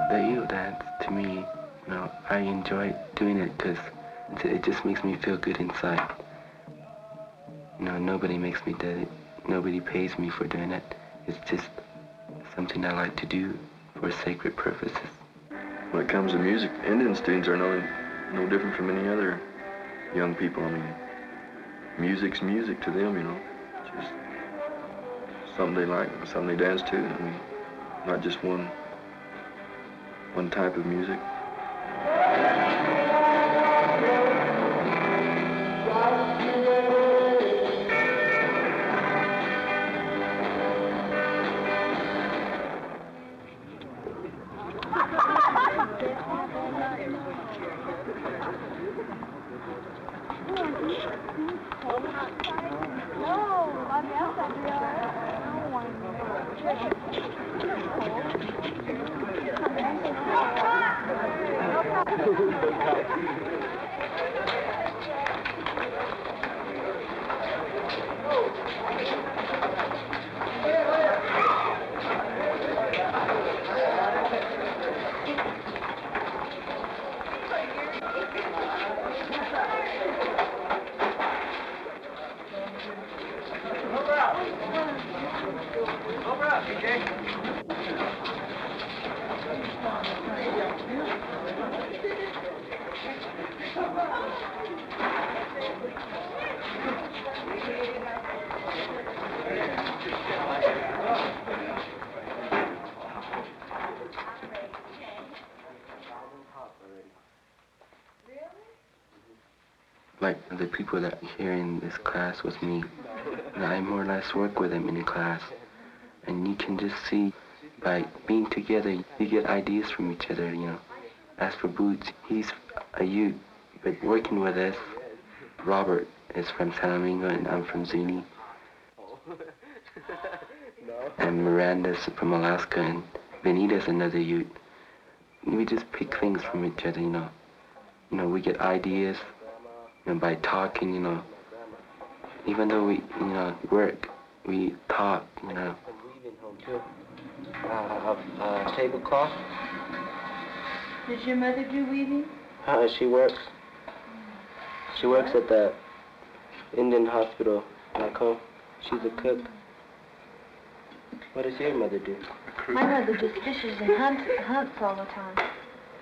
The eel dance, to me, I enjoy doing it because it just makes me feel good inside. Nobody makes me do it. Nobody pays me for doing it. It's just something I like to do for sacred purposes. When it comes to music, Indian students are no different from any other young people. I mean, music's music to them, It's just something they like, something they dance to. I mean, not just one type of music. Like the people that are here in this class with me, I more or less work with them in class. And you can just see by being together, you get ideas from each other, As for Boots, he's a youth, but working with us, Robert is from San Domingo and I'm from Zuni. And Miranda's from Alaska and Benita's another youth. We just pick things from each other, We get ideas, by talking, Even though we, work, we talk, Weaving home too. Tablecloth. Does your mother do weaving? She works. She works at the Indian hospital back home. She's a cook. What does your mother do? My mother just fishes and hunts all the time.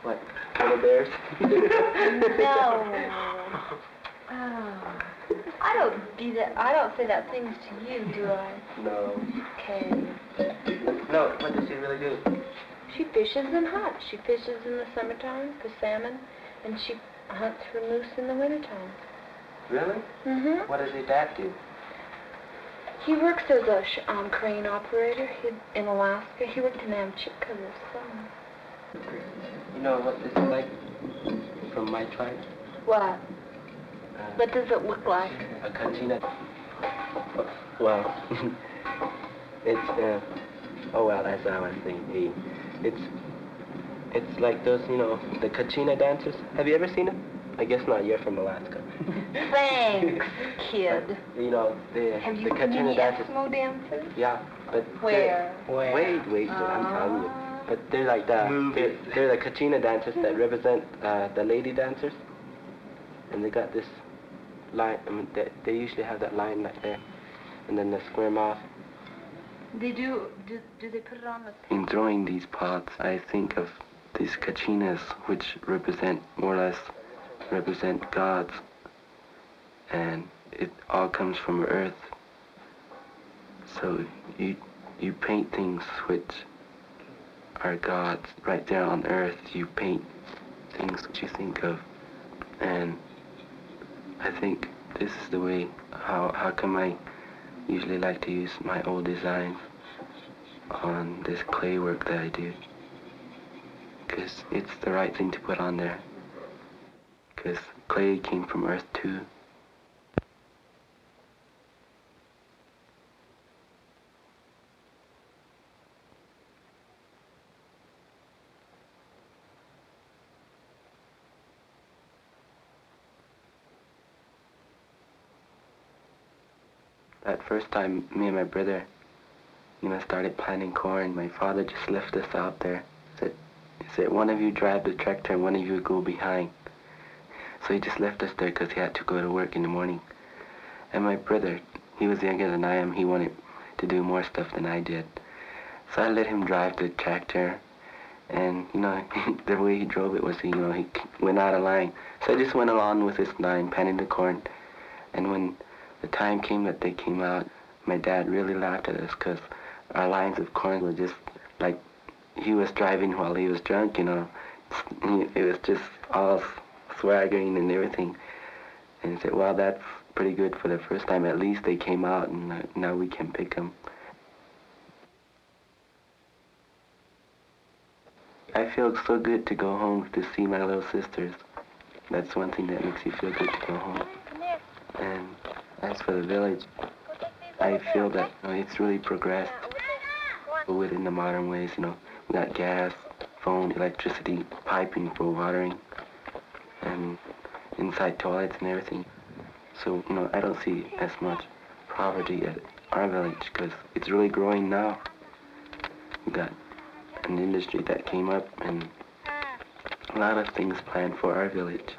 What? Little bears? No. Oh. I don't do that. I don't say that things to you, do I? No. Okay. No, what does she really do? She fishes and hunts. She fishes in the summertime for salmon, and she hunts for moose in the wintertime. Really? Mm-hmm. What does your dad do? He works as a crane operator in Alaska. He worked in Amchitka this summer. You know what this is like from my tribe? What? What does it look like? A kachina. Well, it's, oh well, that's how I was thinking. It's like those, the kachina dancers. Have you ever seen them? I guess not, you're from Alaska. Thanks, kid. But, Have you the seen kachina any dancers. Eskimo dancers? Yeah, but... Where? Wait, I'm telling you. But they're like they're the kachina dancers that represent the lady dancers. And they got this line, they usually have that line like there. And then they square off. They do they put it on the... In throwing these pots, I think of these kachinas, which more or less represent gods. And it all comes from earth. So you paint things which are gods right there on earth. You paint things which you think of. And I think this is the way, how come I usually like to use my old designs on this clay work that I do. Because it's the right thing to put on there. Because clay came from earth too. That first time, me and my brother, started planting corn. My father just left us out there. He said, one of you drive the tractor and one of you go behind. So he just left us there because he had to go to work in the morning. And my brother, he was younger than I am. He wanted to do more stuff than I did. So I let him drive the tractor. And, the way he drove it was, he went out of line. So I just went along with his line, panning the corn. And when the time came that they came out, my dad really laughed at us because our lines of corn were just like he was driving while he was drunk, It was just all swaggering and everything. And he said, well, that's pretty good for the first time. At least they came out, and now we can pick them. I feel so good to go home to see my little sisters. That's one thing that makes you feel good to go home. And as for the village, I feel that it's really progressed within the modern ways. We got gas, phone, electricity, piping for watering, and inside toilets and everything. So, I don't see as much poverty at our village because it's really growing now. We got an industry that came up and a lot of things planned for our village,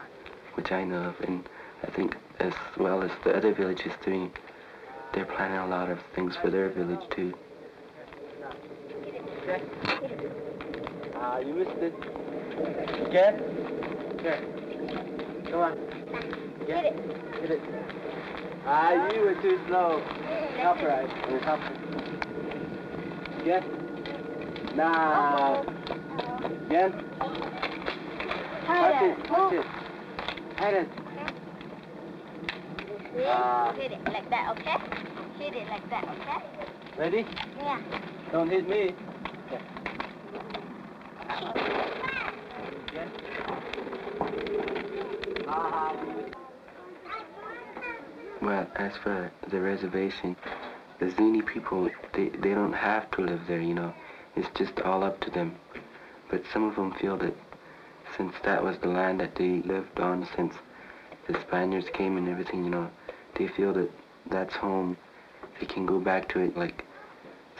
which I know of, and I think as well as the other villages doing, they're planning a lot of things for their village too. You missed it. Get? Here. Come on. Get it. Get it. You were too slow. Upright. Upright. Get. Now. Again. Touch it. Touch it. Hit it. Hit it like that, okay? Hit it like that, okay? Ready? Yeah. Don't hit me. Okay. Well, as for the reservation, the Zuni people, they don't have to live there, It's just all up to them. But some of them feel that since that was the land that they lived on since the Spaniards came and everything, they feel that that's home. They can go back to it. Like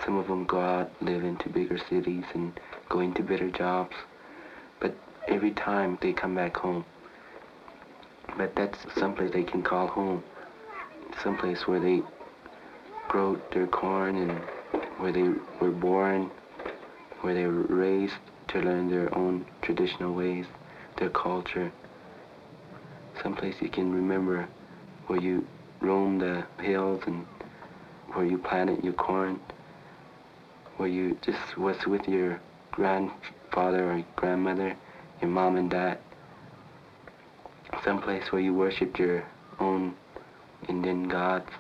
some of them go out, live into bigger cities and go into better jobs. But every time they come back home. But that's someplace they can call home. Someplace where they grow their corn and where they were born, where they were raised to learn their own traditional ways, their culture. Someplace you can remember where you roamed the hills and where you planted your corn, where you just was with your grandfather or grandmother, your mom and dad. Someplace where you worshipped your own Indian gods.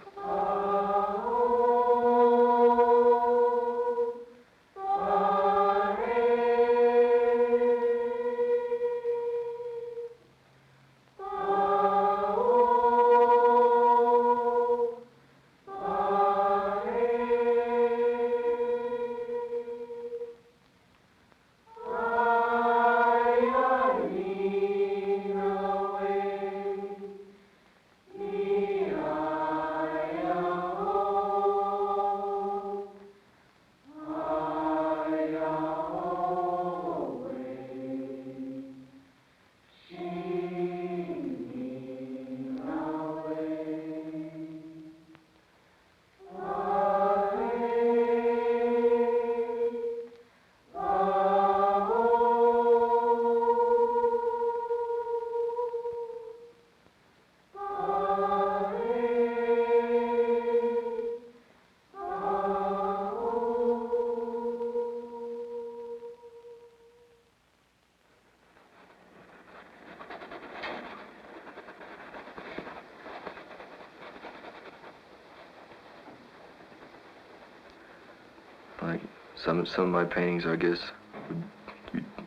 Like some of my paintings, I guess,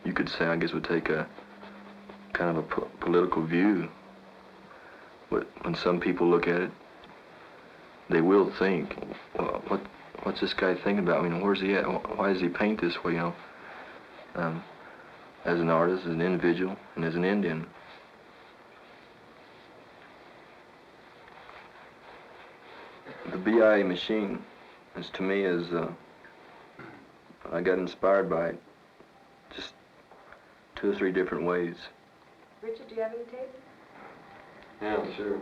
you could say, I guess, would take a kind of a political view. But when some people look at it, they will think, well, what's this guy thinking about? Where's he at? Why does he paint this way? As an artist, as an individual, and as an Indian. The BIA machine is, to me, is I got inspired by it, just 2 or 3 different ways. Richard, do you have any tape? Yeah, sure.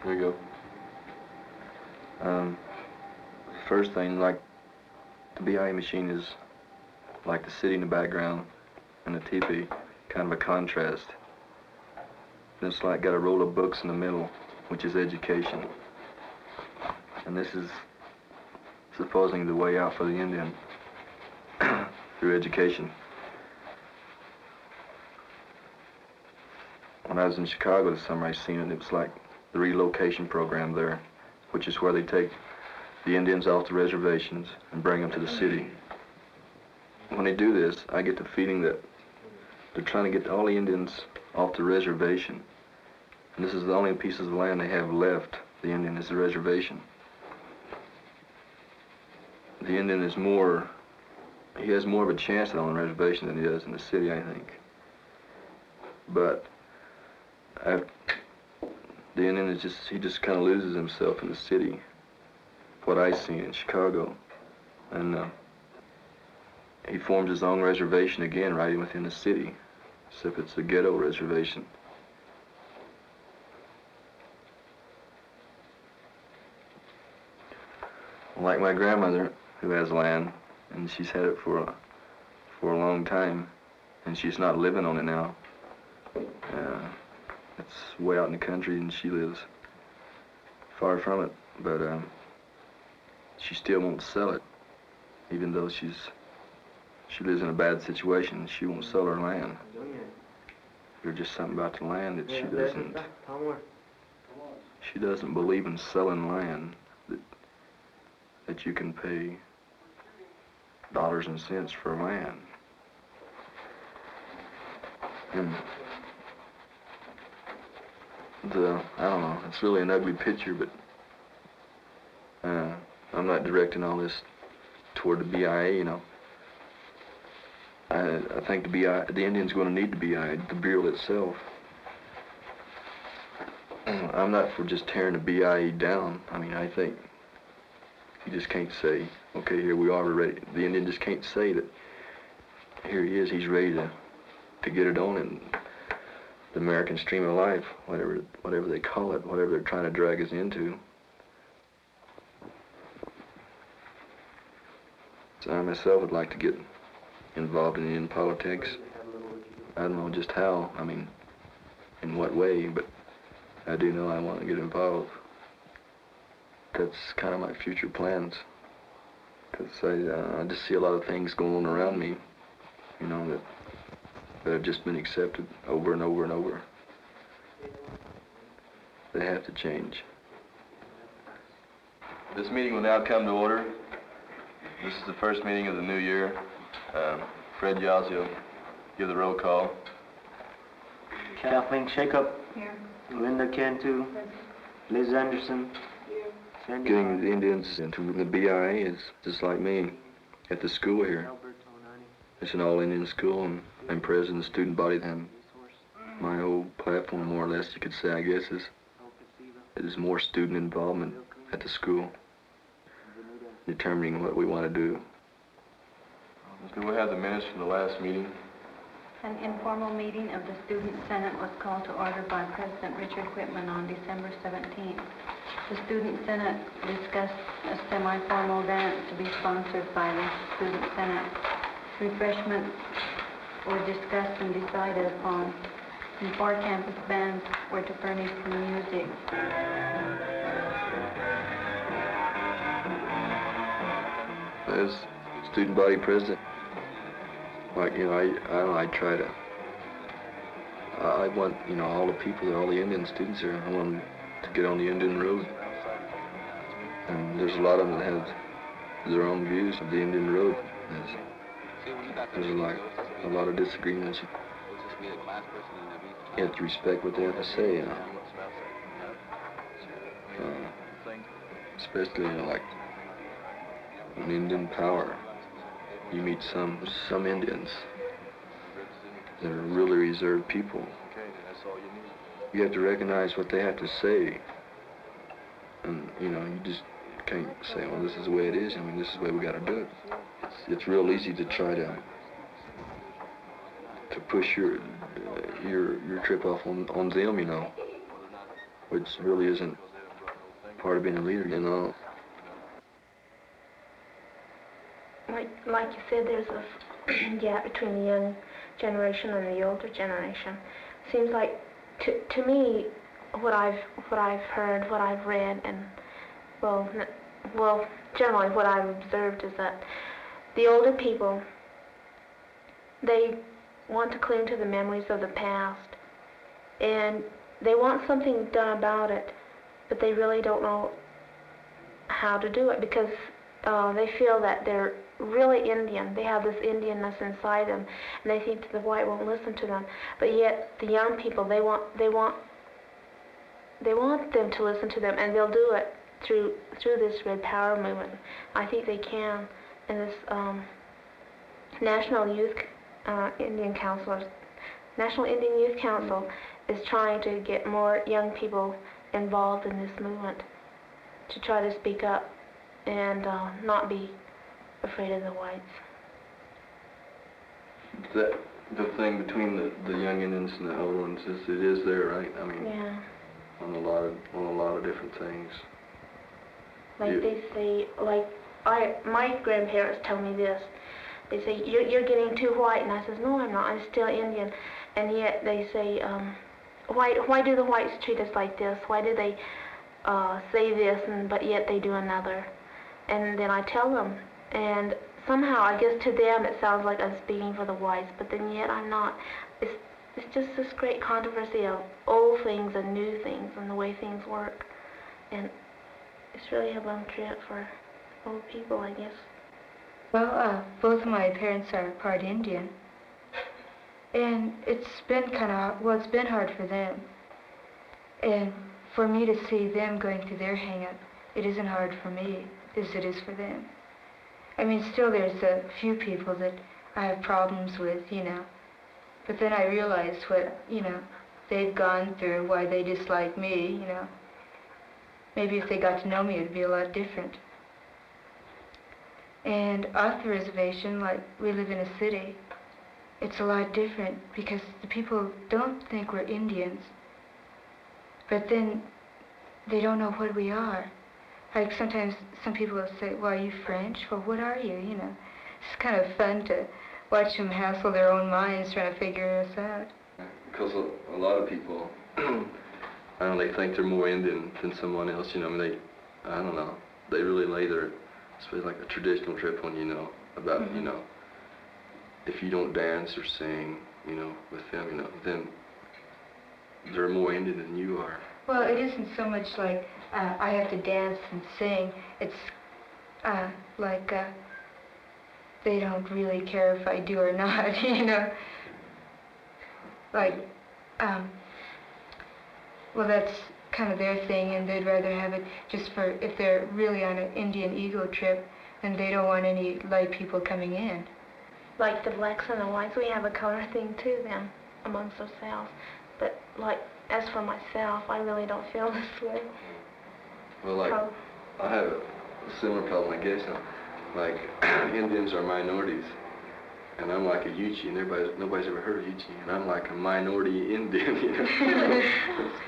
There you go. First thing, like, the BIA machine is like the city in the background and the teepee, kind of a contrast. And it's like got a roll of books in the middle, which is education. And this is supposedly the way out for the Indian through education. When I was in Chicago this summer, I seen it. It was like the relocation program there, which is where they take the Indians off the reservations and bring them to the city. When they do this, I get the feeling that they're trying to get all the Indians off the reservation. And this is the only pieces of land they have left. The Indian is the reservation. The Indian is he has more of a chance on the reservation than he does in the city, I think. But the Indian is he just kind of loses himself in the city. What I seen in Chicago. And he forms his own reservation again right within the city, except it's a ghetto reservation. Like my grandmother, who has land, and she's had it for a long time, and she's not living on it now. It's way out in the country, and she lives far from it, but she still won't sell it, even though she lives in a bad situation. She won't sell her land. There's just something about the land that she doesn't believe in selling land that you can pay dollars and cents for land. And I don't know, it's really an ugly picture, but I'm not directing all this toward the BIA, you know. I think the Indian's going to need the BIA, the Bureau itself. I'm not for just tearing the BIA down. I mean, I think you just can't say, okay, here we are, we're ready. The Indian just can't say that here he is, he's ready to get it on in the American stream of life, whatever they call it, whatever they're trying to drag us into. So I myself would like to get involved in Indian politics. I don't know just how, I mean, in what way, but I do know I want to get involved. That's kind of my future plans. Because I just see a lot of things going on around me, you know, that have just been accepted over and over and over. They have to change. This meeting will now come to order. This is the first meeting of the new year. Fred Yazzie, give the roll call. Kathleen Shakeup. Here. Linda Cantu. Liz Anderson. Sandy Getting the Indians into the BIA is just like me at the school here. It's an all-Indian school, and I'm president of the student body then. My whole platform, more or less, you could say, I guess, is more student involvement at the school, determining what we want to do. Do we have the minutes from the last meeting? An informal meeting of the Student Senate was called to order by President Richard Whitman on December 17th. The Student Senate discussed a semi-formal dance to be sponsored by the Student Senate. Refreshments were discussed and decided upon, and 4 campus bands were to furnish the music. As student body president, like, you know, I don't know, I want, you know, all the people, all the Indian students here, I want them to get on the Indian road. And there's a lot of them that have their own views of the Indian road. There's like a lot of disagreements. You have to respect what they have to say, you know. Especially, you know, like in Indian power. You meet some Indians that are really reserved people. You have to recognize what they have to say. And, you know, you just can't say, well, this is the way it is. I mean, this is the way we got to do it. It's real easy to try to push your trip off on them, you know, which really isn't part of being a leader, you know. Like you said, there's a gap between the young generation and the older generation. Seems like, to me, what I've heard, what I've read, and well, generally what I've observed is that the older people, they want to cling to the memories of the past, and they want something done about it, but they really don't know how to do it because they feel that they're really Indian. They have this Indianness inside them, and they think that the white won't listen to them. But yet, the young people, they want them to listen to them, and they'll do it through this Red Power movement. I think they can, and this National Indian Youth Council is trying to get more young people involved in this movement to try to speak up and not be afraid of the whites. That the thing between the young Indians and the old ones it is there, right? I mean, yeah. on a lot of different things. Like they say, my grandparents tell me this. They say, you're getting too white, and I says, no, I'm not. I'm still Indian. And yet they say, why do the whites treat us like this? Why do they say this, but yet they do another? And then I tell them, and somehow, I guess to them it sounds like I'm speaking for the whites, but then yet I'm not. It's just this great controversy of old things and new things and the way things work. And it's really a bum trip for old people, I guess. Well, both of my parents are part Indian, and it's been it's been hard for them. And for me to see them going through their hang-up, it isn't hard for me as it is for them. I mean, still there's a few people that I have problems with, you know, but then I realize what, you know, they've gone through, why they dislike me, you know. Maybe if they got to know me, it'd be a lot different. And off the reservation, like, we live in a city, it's a lot different because the people don't think we're Indians, but then they don't know what we are. Like, sometimes some people will say, well, are you French? Well, what are you, you know? It's kind of fun to watch them hassle their own minds trying to figure us out. Because a lot of people, I don't know, they think they're more Indian than someone else, you know. I mean, I don't know, they really lay their, especially like a traditional trip on, you know, about, you know, if you don't dance or sing, you know, with them, you know, then they're more Indian than you are. Well, it isn't so much like I have to dance and sing. It's like they don't really care if I do or not, you know. Like, well, that's kind of their thing, and they'd rather have it just for if they're really on an Indian ego trip, and they don't want any light people coming in. Like the blacks and the whites, we have a color thing too, then, amongst ourselves. But, like, as for myself, I really don't feel this way. Well, like, I have a similar problem, I guess. Like, Indians are minorities, and I'm like a Yuchi, and nobody's ever heard of Yuchi, and I'm like a minority Indian, you know?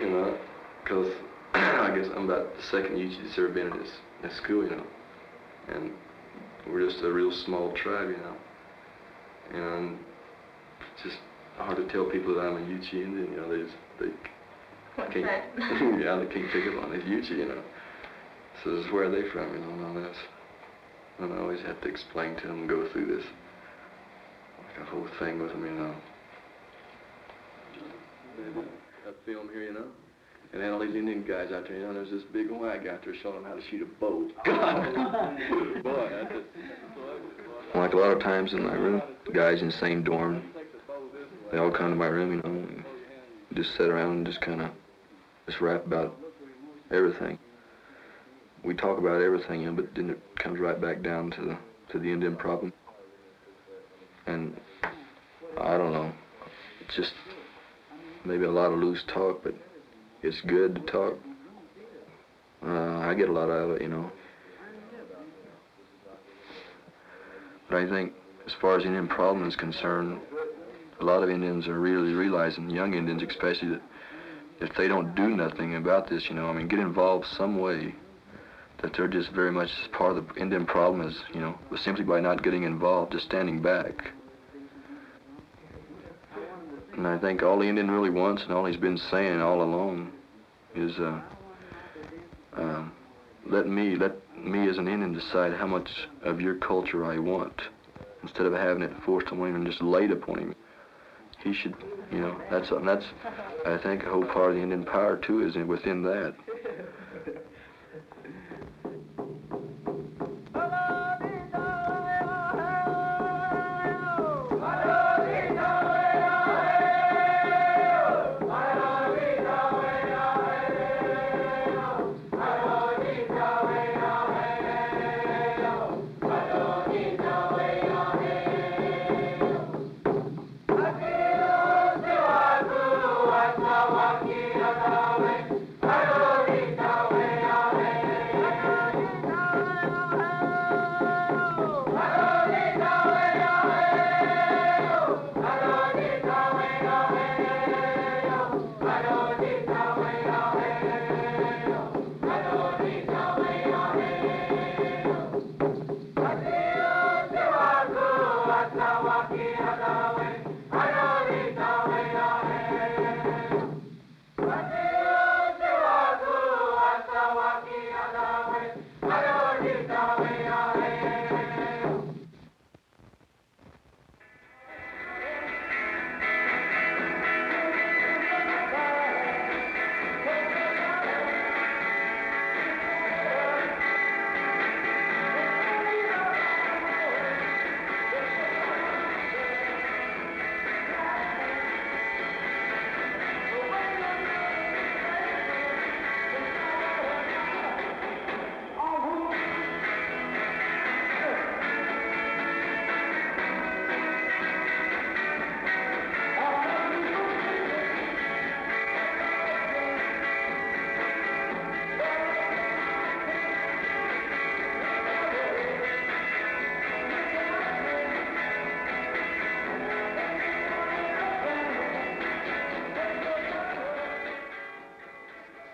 You know, because I guess I'm about the second Yuchi that's ever been in this school, you know, and we're just a real small tribe, you know, and it's just hard to tell people that I'm a Yuchi Indian, you know, they can't, yeah, they can't pick up on it, Yuchi, you know. So this is where are they from, you know, and all this. And I always have to explain to them, go through this, like a whole thing with them, you know. They did a film here, you know, and they had all these Indian guys out there, you know, and there's this big white guy out there showing them how to shoot a bow. Boy, that's it. Like a lot of times in my room, guys in the same dorm, they all come to my room, you know, and just sit around and just kind of just rap about everything. We talk about everything, you know, but then it comes right back down to the Indian problem. And I don't know, it's just maybe a lot of loose talk, but it's good to talk. I get a lot out of it, you know. But I think as far as Indian problem is concerned, a lot of Indians are really realizing, young Indians especially, that if they don't do nothing about this, you know, I mean, get involved some way, that they're just very much part of the Indian problem is, you know, simply by not getting involved, just standing back. And I think all the Indian really wants, and all he's been saying all along, is let me as an Indian decide how much of your culture I want, instead of having it forced on him and just laid upon him. He should, you know, that's I think a whole part of the Indian power too is within that.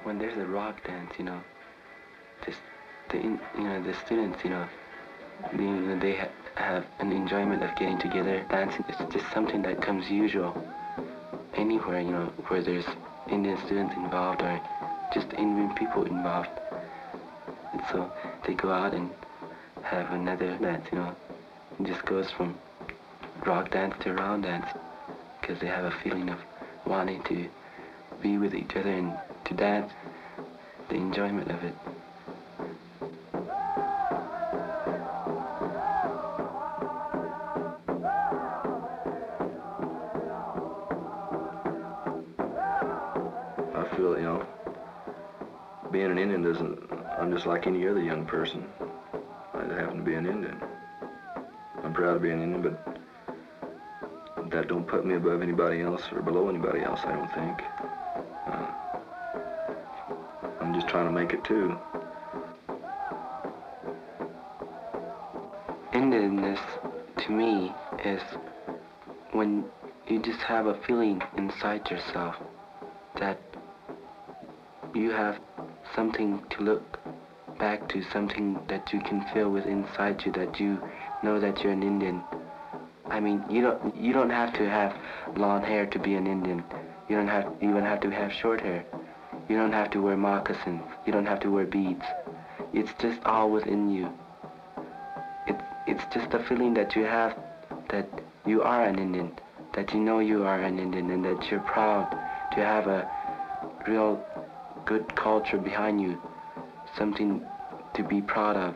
When there's a rock dance, you know, the students, you know, they have an enjoyment of getting together, dancing. It's just something that comes usual anywhere, you know, where there's Indian students involved or just Indian people involved. And so they go out and have another dance, you know. It just goes from rock dance to round dance because they have a feeling of wanting to be with each other and to dance, the enjoyment of it. I feel, you know, being an Indian I'm just like any other young person. I happen to be an Indian. I'm proud to be an Indian, but that don't put me above anybody else or below anybody else, I don't think. I'm just trying to make it too. Indianness, to me, is when you just have a feeling inside yourself that you have something to look back to, something that you can feel within inside you, that you know that you're an Indian. I mean, you don't have to have blonde hair to be an Indian. You don't even have to have short hair. You don't have to wear moccasins. You don't have to wear beads. It's just all within you. It's just a feeling that you have that you are an Indian, that you know you are an Indian, and that you're proud to have a real good culture behind you, something to be proud of.